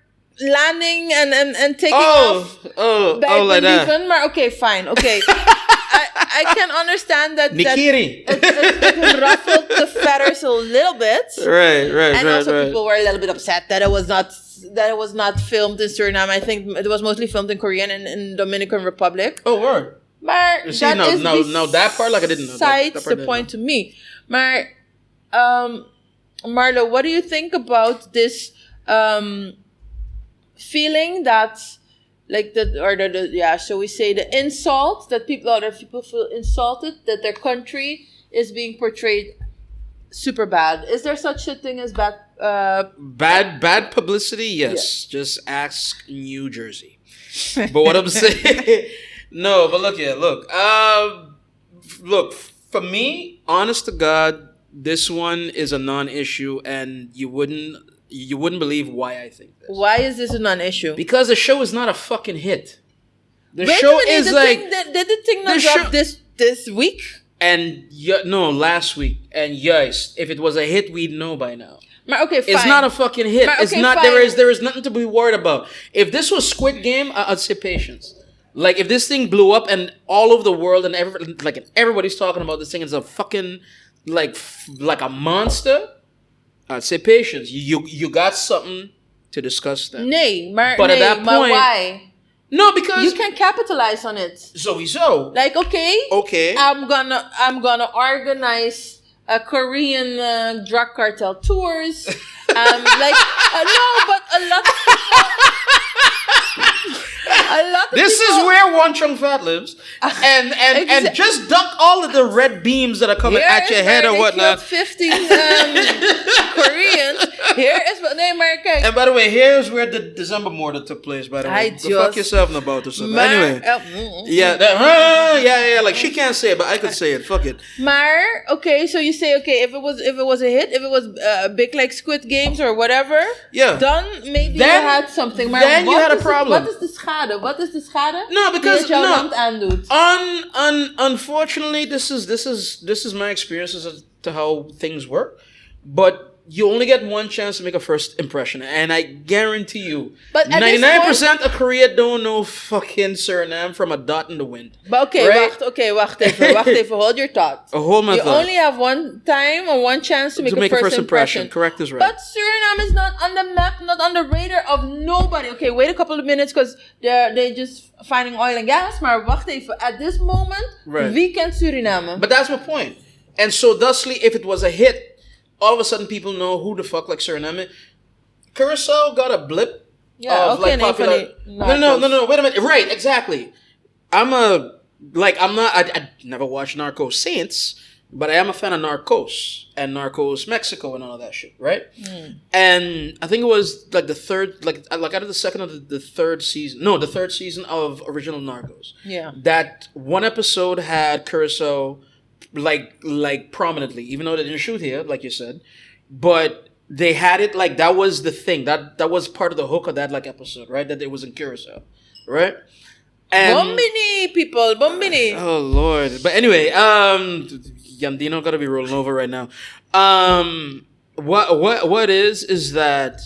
landing and taking off. Like that. Even, maar okay, fine. Okay. I can understand that Nikiri. it ruffled the feathers a little bit. Right. And also people were a little bit upset that it was not filmed in Suriname. I think it was mostly filmed in Korea and in Dominican Republic. Oh, word. Maar You see, dat is no, that part, like, I didn't know. besides That part I the didn't point to me. Maar, Marlo, what do you think about this feeling that, like, shall we say, the insult that other people feel insulted, that their country is being portrayed super bad? Is there such a thing as bad? Bad publicity? Yes. Yeah. Just ask New Jersey. But what I'm saying, no. But look here, look. For me, honest to God, this one is a non-issue, and you wouldn't believe why I think this. Why is this a non-issue? Because the show is not a fucking hit. Did the thing not drop this week? And last week. And yes, if it was a hit, we'd know by now. Okay, fine. It's not a fucking hit. Okay, it's not. Fine. There is nothing to be worried about. If this was Squid Game, I'd say patience. Like, if this thing blew up and all over the world and everybody's talking about this thing as a fucking like a monster, I'd say patience. You got something to discuss then. But at that point, why? No, because you can capitalize on it. So. Like, okay. I'm gonna organize a Korean drug cartel tours. But a lot of this people, is where Won Chung Fat lives, and just duck all of the red beams that are coming at your head or whatnot. 15 Koreans. Here is what they make. And by the way, here's where the December murder took place. By the way, go fuck yourself about this. Anyway, yeah. Like, she can't say it, but I could say it. Fuck it. Maar okay, so you say if it was a hit, if it was big like Squid Games or whatever, then maybe you had something. Maar then you had a problem. What is the schade? What is the schade? No, because die het jouw land aandoet? Unfortunately, this is my experience as to how things work, but you only get one chance to make a first impression, and I guarantee you, 99% of Korea don't know fucking Suriname from a dot in the wind. But wacht even, hold your thought. Hold my thought. You only have one time or one chance to make a first impression. Correct is right. But Suriname is not on the map, not on the radar of nobody. Okay, wait a couple of minutes because they're just finding oil and gas. Maar wacht even, at this moment, wie kent Suriname? But that's my point. And so thusly, if it was a hit, all of a sudden people know who the fuck like Suriname. Curacao got a blip of like popular. No, wait a minute. Right, exactly. I never watched Narcos Saints, but I am a fan of Narcos and Narcos Mexico and all of that shit, right? And I think it was like the third, like out of the second or the third season. No, the third season of original Narcos. Yeah. That one episode had Curacao like prominently, even though they didn't shoot here, like you said, but they had it like that was the thing that was part of the hook of that like episode, right? That it was in Curacao, right? And Bombini people, Bombini. Oh Lord! But anyway, Yandino gotta be rolling over right now. What is that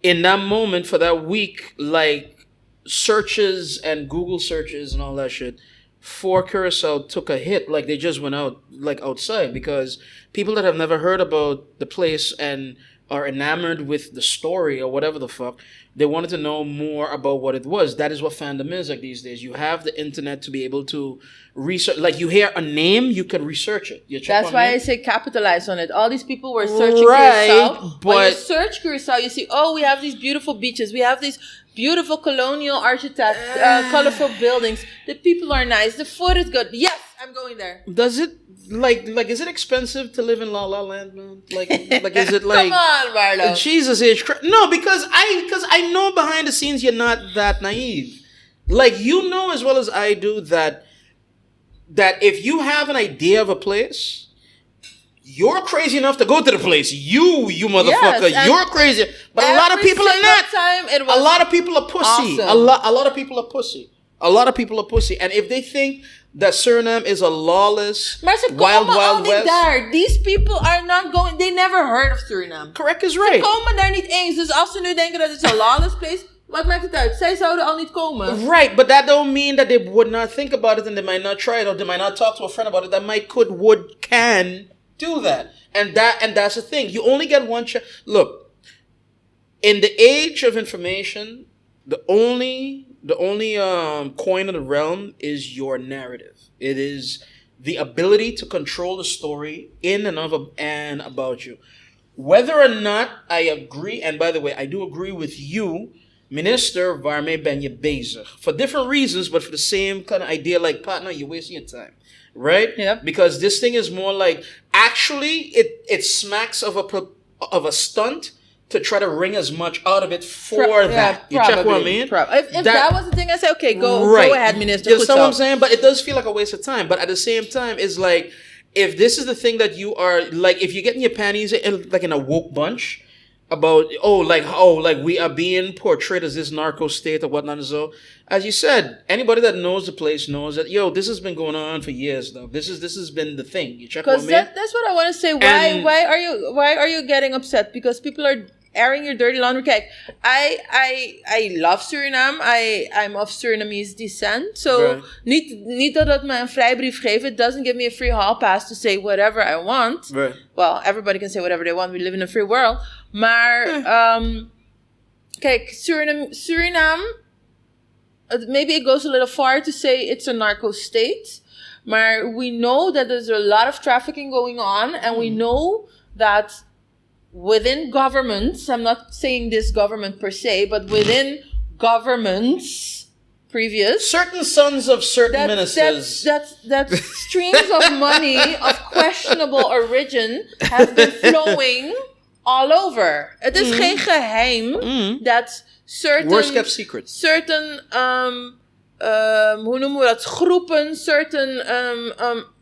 in that moment for that week, like searches and Google searches and all that shit for Curacao took a hit. Like, they just went out like outside because people that have never heard about the place and are enamored with the story or whatever the fuck, they wanted to know more about what it was. That is what fandom is like these days. You have the internet to be able to research. Like, you hear a name, you can research it. That's why I say capitalize on it. All these people were searching Curacao. When you search Curacao, you see, we have these beautiful beaches. We have these beautiful colonial architect, colorful buildings. The people are nice. The food is good. Yes, I'm going there. Does it like is it expensive to live in La La Land, man? Like is it like? Come on, Marlo. Jesus H. No, because I know behind the scenes you're not that naive. Like, you know as well as I do that if you have an idea of a place, you're crazy enough to go to the place. You motherfucker. Yes, you're crazy. But a lot of people are not. A lot of people are pussy. Awesome. A lot of people are pussy. A lot of people are pussy. And if they think that Suriname is a lawless, wild west. Daar. These people are not going. They never heard of Suriname. Correct is right. Ze komen daar niet eens. Dus als ze nu denken dat het een lawless place, wat maakt het uit? Zij zouden al niet komen. Right, but that don't mean that they would not think about it and they might not try it or they might not talk to a friend about it that might, could, would, can do that. And that's the thing. You only get one chance. Look, in the age of information, the only coin of the realm is your narrative. It is the ability to control the story in and of and about you. Whether or not I agree, and by the way, I do agree with you, Minister, waarmee ben je bezig? For different reasons, but for the same kind of idea, like, partner, you're wasting your time. Right? Yep. Because this thing is more like, actually, it smacks of a stunt to try to wring as much out of it for that. You check what I mean? If that was the thing, I say, okay, go ahead, Minister. You understand what I'm saying? But it does feel like a waste of time. But at the same time, it's like, if this is the thing that you are, like, if you're getting your panties in, like in a woke bunch about, we are being portrayed as this narco state or whatnot. So, as you said, anybody that knows the place knows that, this has been going on for years now. This has been the thing. You check what I mean? Because that's what I want to say. Why are you getting upset? Because people are airing your dirty laundry. Kijk, I love Suriname. I'm of Surinamese descent. So, niet dat het me een vrijbrief geeft. It doesn't give me a free hall pass to say whatever I want. Right. Well, everybody can say whatever they want. We live in a free world. Maar, kijk, Suriname, maybe it goes a little far to say it's a narco state. Maar we know that there's a lot of trafficking going on. And we know that within governments, I'm not saying this government per se, but within governments previous, certain sons of certain ministers, that streams of money of questionable origin have been flowing all over. Het is geen geheim dat certain worst kept secret. Certain hoe noemen we dat? Groepen, certain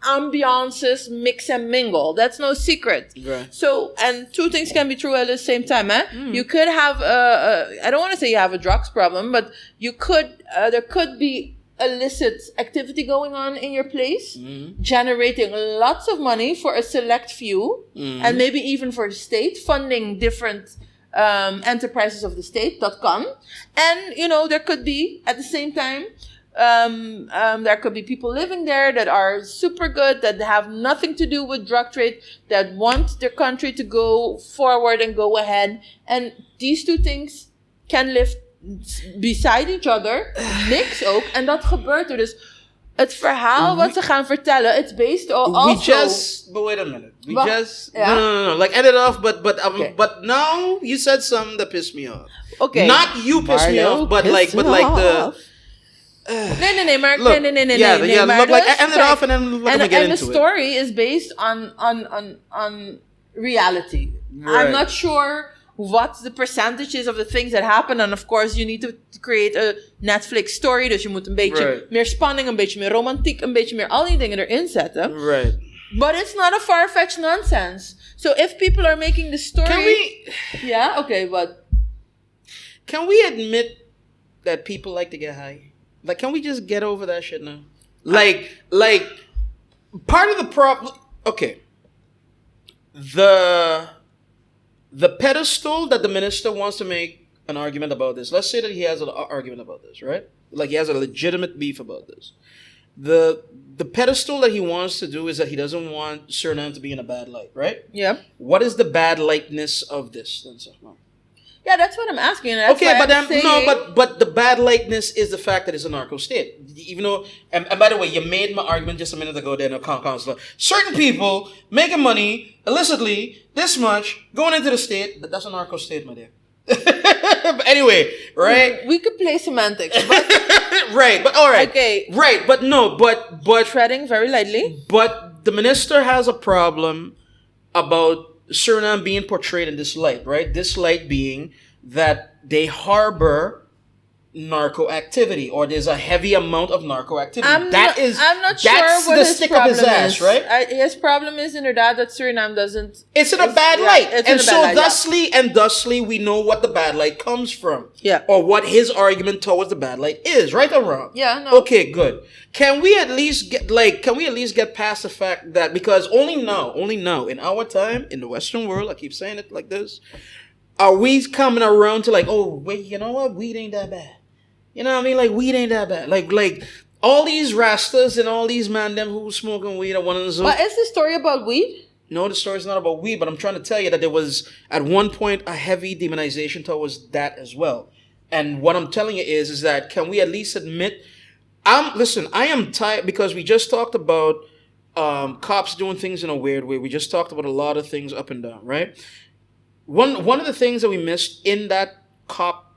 ambiances mix and mingle. That's no secret. Right. So, and two things can be true at the same time. You could have I don't want to say you have a drugs problem, but you could there could be illicit activity going on in your place, generating lots of money for a select few, and maybe even for the state, funding different enterprises of the state. Dat kan. And, there could be, at the same time, there could be people living there that are super good, that have nothing to do with drug trade, that want their country to go forward and go ahead. And these two things can live beside each other, mix ook. En dat gebeurt er. Dus het verhaal wat ze gaan vertellen, it's based also... But wait a minute. No. Like, end it off, but now you said something that pissed me off. Okay. Not you pissed me off, but like the... Nee, maar... Look, nee. Look, like, end it off and then let me get into it. And the story is based on reality. Right. I'm not sure what the percentage is of the things that happen. And of course, you need to create a Netflix story. Dus je moet een beetje meer spanning, een beetje meer romantiek, een beetje meer al die dingen erin zetten. Right. But it's not a far-fetched nonsense. So if people are making the story... Can we... Yeah? Okay, what? Can we admit that people like to get high? Like, can we just get over that shit now? Like, part of the problem... Okay. The pedestal that the minister wants to make an argument about this. Let's say that he has an argument about this, right? Like, he has a legitimate beef about this. The pedestal that he wants to do is that he doesn't want Suriname to be in a bad light, right? Yeah. What is the bad lightness of this? Yeah, that's what I'm asking. That's okay, but the bad lightness is the fact that it's a narco state. Even though, and by the way, you made my argument just a minute ago there, Counselor. Certain people making money illicitly, this much, going into the state, that's a narco state, my dear. But anyway, right? We could play semantics, but... Right, but all right. Okay. Right, but no, but... Treading very lightly. But the minister has a problem about Suriname being portrayed in this light, right? This light being that they harbor narco activity, or there's a heavy amount of narco activity. I'm not sure what his problem is. Ass, right? His problem is inderdaad that Suriname doesn't... It's in a bad light. And so light, thusly, we know what the bad light comes from. Yeah. Or what his argument towards the bad light is, right or wrong? Yeah, no. Okay, good. Can we at least get past the fact that, because only now, in our time, in the Western world, I keep saying it like this, are we coming around to like, oh, wait, you know what? Weed ain't that bad. You know what I mean? Like, weed ain't that bad. Like all these rastas and all these man them who smoking weed are one of the... But is the story about weed? No, the story's not about weed, but I'm trying to tell you that there was, at one point, a heavy demonization towards that as well. And what I'm telling you is that can we at least admit? I am tired because we just talked about cops doing things in a weird way. We just talked about a lot of things up and down, right? One of the things that we missed in that cop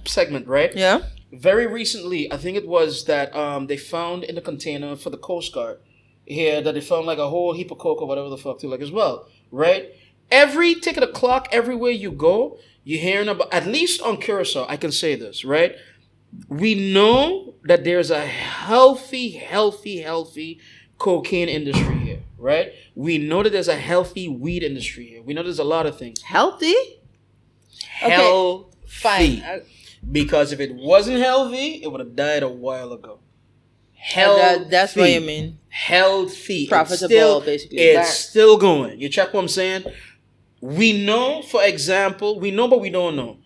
segment, right? Yeah. Very recently, I think it was that they found in the container for the Coast Guard here that they found like a whole heap of coke or whatever the fuck too, like as well, right? Every tick of the clock, everywhere you go, you're hearing about, at least on Curacao, I can say this, right? We know that there's a healthy cocaine industry here, right? We know that there's a healthy weed industry here. We know there's a lot of things. Healthy? Healthy. Okay, fine. Because if it wasn't healthy, it would have died a while ago. That's what you mean. Healthy. Profitable, basically. It's still going. You check what I'm saying? We know, for example, we know but we don't know,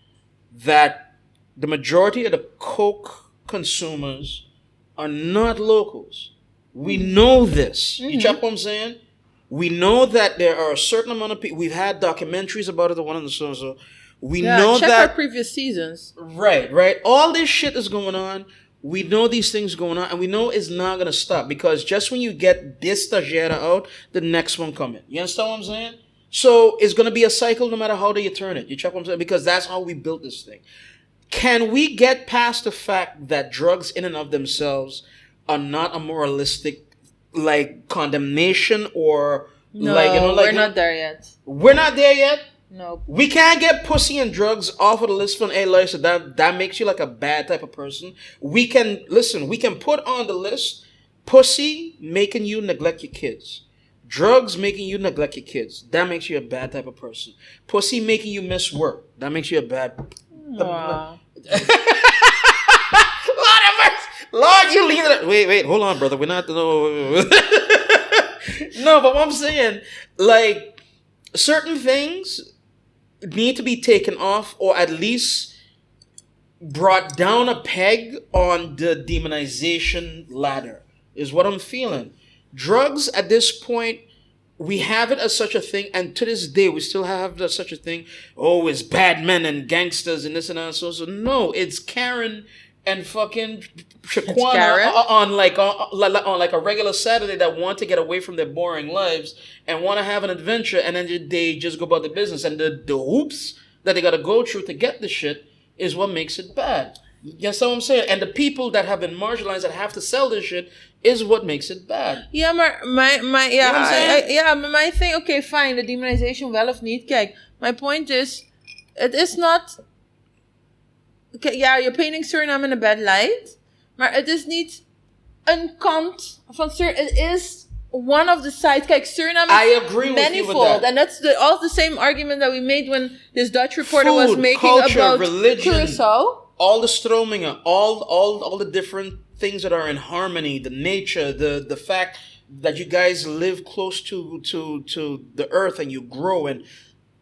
that the majority of the coke consumers are not locals. We know this. You check what I'm saying? We know that there are a certain amount of people. We've had documentaries about it, the one on the so. We know check that our previous seasons. Right. All this shit is going on. We know these things going on, and we know it's not gonna stop because just when you get this stagiaire out, the next one coming. You understand what I'm saying? So it's gonna be a cycle no matter how you turn it. You check what I'm saying? Because that's how we built this thing. Can we get past the fact that drugs in and of themselves are not a moralistic condemnation or we're not there yet. We're not there yet? No. We can't get pussy and drugs off of the list from A-list, so that makes you like a bad type of person. We can put on the list pussy making you neglect your kids. Drugs making you neglect your kids. That makes you a bad type of person. Pussy making you miss work. That makes you a bad... Wow. Lord, you leave it. Wait, hold on, brother. We're not... No, but what I'm saying, certain things need to be taken off or at least brought down a peg on the demonization ladder is what I'm feeling. Drugs at this point, we have it as such a thing, and to this day we still have such a thing. Oh, it's bad men and gangsters and this and that. So no, it's Karen and fucking Shaquana on a regular Saturday that want to get away from their boring lives and want to have an adventure, and then they just go about the business, and the hoops that they got to go through to get the shit is what makes it bad. You understand what I'm saying? And the people that have been marginalized that have to sell this shit is what makes it bad. Yeah, my thing, okay, fine, the demonization wel of niet. Kijk, my point is, it is not... Okay, yeah, you're painting Suriname in a bad light, maar het is niet een kant van Suriname. It is one of the sides. Kijk, Suriname I agree is with you with manifold, that. and that's all the same argument that we made when this Dutch reporter was Food, making culture, about religion, Curacao. all the stromingen, all the different things that are in harmony, the nature, the fact that you guys live close to the earth and you grow, and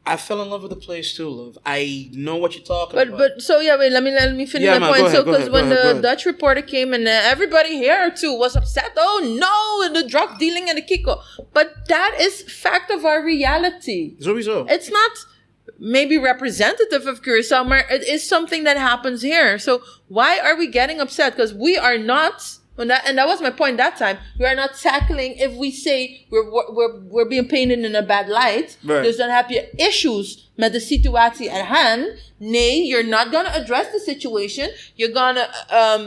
I fell in love with the place too, love. I know what you're talking about. But so yeah, wait, let me finish my point. So because when the Dutch reporter came and everybody here too was upset. Oh no, the drug dealing and the Kiko. But that is fact of our reality. Sowieso. It's not maybe representative of Curacao, but it is something that happens here. So why are we getting upset? Because we are not. And that was my point that time. We are not tackling if we say we're being painted in a bad light. Right. Dus dan heb je issues met de situatie at hand. Nee, you're not gonna address the situation. You're gonna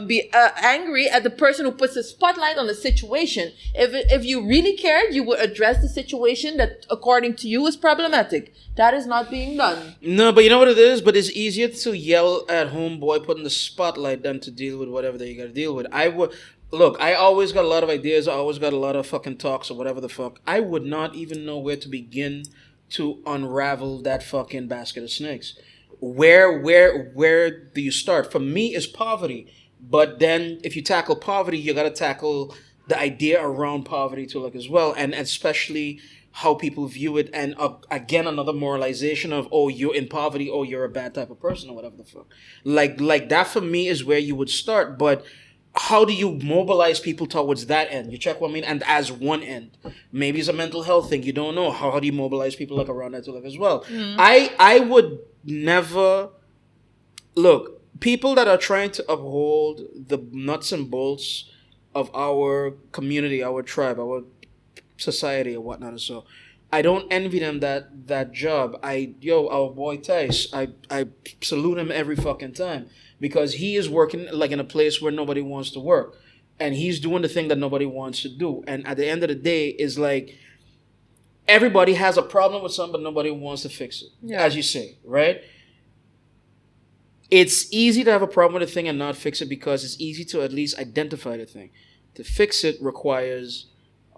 be angry at the person who puts the spotlight on the situation. If you really cared, you would address the situation that, according to you, is problematic. That is not being done. No, but you know what it is? But it's easier to yell at homeboy putting the spotlight than to deal with whatever that you gotta deal with. Look, I always got a lot of ideas. I always got a lot of fucking talks or whatever the fuck. I would not even know where to begin to unravel that fucking basket of snakes. Where do you start? For me, it's poverty. But then if you tackle poverty, you got to tackle the idea around poverty too, like as well. And especially how people view it. And again, another moralization of, oh, you're in poverty, oh, you're a bad type of person or whatever the fuck. Like that for me is where you would start. But how do you mobilize people towards that end? You check what I mean? And as one end. Maybe it's a mental health thing. You don't know. How do you mobilize people around that to as well? Mm. I would never look, people that are trying to uphold the nuts and bolts of our community, our tribe, our society, or whatnot, and so I don't envy them that job. Our boy Tice, I salute him every fucking time because he is working like in a place where nobody wants to work, and he's doing the thing that nobody wants to do. And at the end of the day, is like everybody has a problem with something, but nobody wants to fix it. Yeah. As you say, right? It's easy to have a problem with a thing and not fix it because it's easy to at least identify the thing. To fix it requires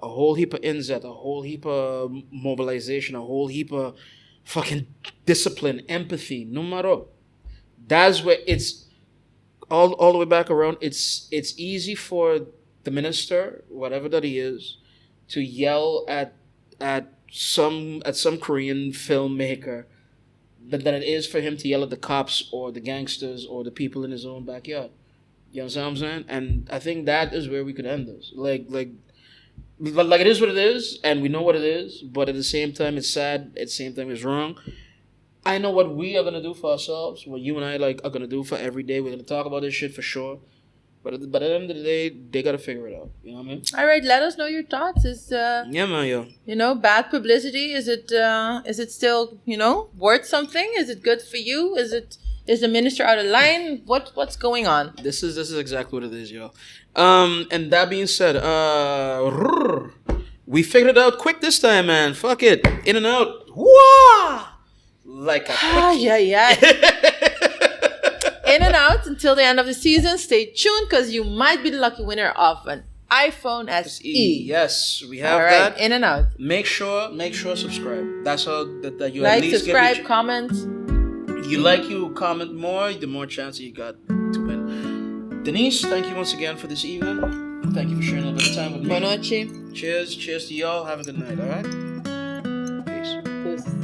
a whole heap of inset, a whole heap of mobilization, a whole heap of fucking discipline, empathy, no matter. That's where it's all the way back around. It's easy for the minister, whatever that he is, to yell at some Korean filmmaker than it is for him to yell at the cops or the gangsters or the people in his own backyard. You understand what I'm saying? And I think that is where we could end this. Like it is what it is, and we know what it is, but at the same time, it's sad. At the same time, it's wrong. I know what we are going to do for ourselves, what you and I are going to do for every day. We're going to talk about this shit for sure. But at the end of the day, they got to figure it out. You know what I mean? All right, let us know your thoughts. Yeah, man, yo. You know, bad publicity, is it still, worth something? Is it good for you? Is the minister out of line? What's going on? This is exactly what it is, yo. And that being said, we figured it out quick this time, man. Fuck it. In and out. Wah! Like a quick. Yeah. In and out until the end of the season. Stay tuned because you might be the lucky winner of an iPhone SE. Yes, we have that. that. In and out. Make sure subscribe. That's how that you like, at least subscribe, comment. You comment more, the more chance you got to win. Denise, thank you once again for this evening. Thank you for sharing a little bit of time with me. Buenas noches. Cheers to y'all. Have a good night. All right. Peace.